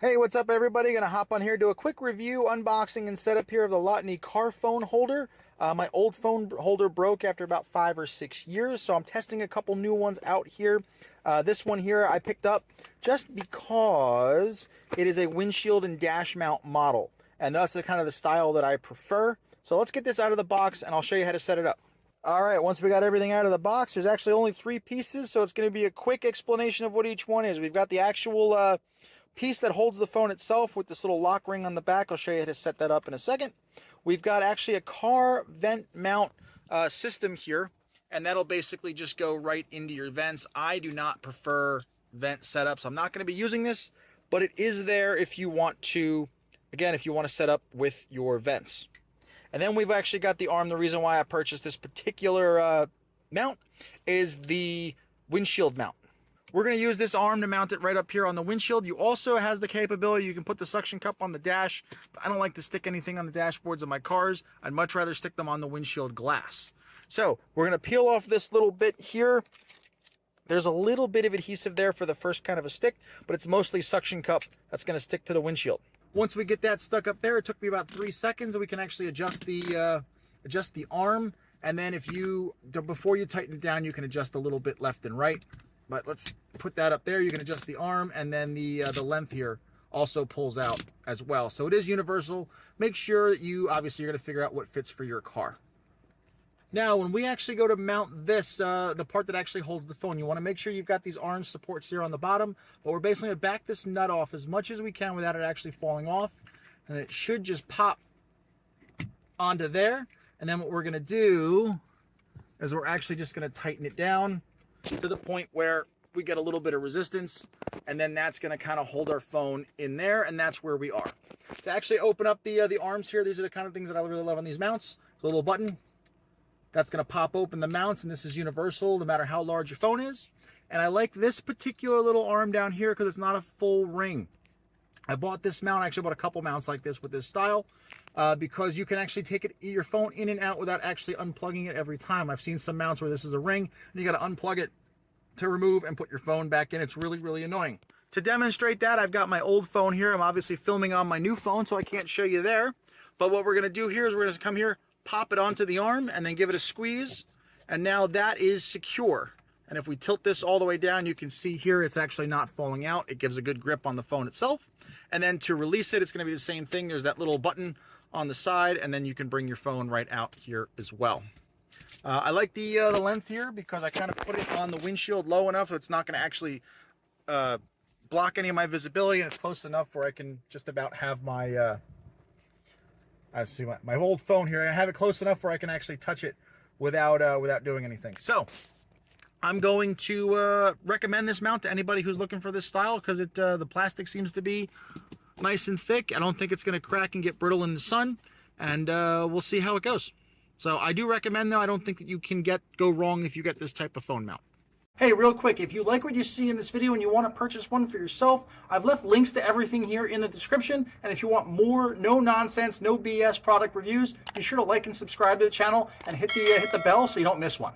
Hey, what's up everybody? Gonna hop on here, do a quick review, unboxing, and setup here of the LOTUNY car phone holder. My old phone holder broke after about 5 or 6 years, so I'm testing a couple new ones out here. This one here I picked up just because it is a windshield and dash mount model, and that's the kind of the style that I prefer. So let's get this out of the box and I'll show you how to set it up. All right, once we got everything out of the box, there's actually only 3 pieces, so it's going to be a quick explanation of what each one is. We've got the actual piece that holds the phone itself with this little lock ring on the back. I'll show you how to set that up in a second. We've got actually a car vent mount system here, and that'll basically just go right into your vents. I do not prefer vent setups. I'm not going to be using this, but it is there if you want to, again, if you want to set up with your vents. And then we've actually got the arm. The reason why I purchased this particular mount is the windshield mount. We're going to use this arm to mount it right up here on the windshield. You also has the capability, you can put the suction cup on the dash, but I don't like to stick anything on the dashboards of my cars. I'd much rather stick them on the windshield glass. So we're going to peel off this little bit here. There's a little bit of adhesive there for the first kind of a stick, but it's mostly suction cup that's going to stick to the windshield. Once we get that stuck up there, it took me about 3 seconds, and we can actually adjust the arm. And then before you tighten it down, you can adjust a little bit left and right. But let's put that up there. You can adjust the arm, and then the length here also pulls out as well. So it is universal. Make sure that obviously you're going to figure out what fits for your car. Now, when we actually go to mount this, the part that actually holds the phone, you want to make sure you've got these orange supports here on the bottom. But we're basically going to back this nut off as much as we can without it actually falling off. And it should just pop onto there. And then what we're going to do is we're actually just going to tighten it down to the point where we get a little bit of resistance, and then that's going to kind of hold our phone in there, and that's where we are. To actually open up the arms here, these are the kind of things that I really love on these mounts. There's a little button that's going to pop open the mounts, and this is universal no matter how large your phone is. And I like this particular little arm down here because it's not a full ring. I bought this mount, I actually bought a couple mounts like this with this style, because you can actually take your phone in and out without actually unplugging it every time. I've seen some mounts where this is a ring, and you got to unplug it to remove and put your phone back in. It's really, really annoying. To demonstrate that, I've got my old phone here. I'm obviously filming on my new phone, so I can't show you there. But what we're going to do here is we're going to come here, pop it onto the arm, and then give it a squeeze. And now that is secure. And if we tilt this all the way down, you can see here it's actually not falling out. It gives a good grip on the phone itself. And then to release it, it's going to be the same thing. There's that little button on the side, and then you can bring your phone right out here as well. I like the length here because I kind of put it on the windshield low enough so it's not going to actually block any of my visibility, and it's close enough where I can just about have my my old phone here. I have it close enough where I can actually touch it without doing anything. So I'm going to recommend this mount to anybody who's looking for this style because the plastic seems to be nice and thick. I don't think it's going to crack and get brittle in the sun, and we'll see how it goes. So I do recommend, though. I don't think that you can go wrong if you get this type of phone mount. Hey, real quick, if you like what you see in this video and you want to purchase one for yourself, I've left links to everything here in the description. And if you want more no-nonsense, no BS product reviews, be sure to like and subscribe to the channel and hit the bell so you don't miss one.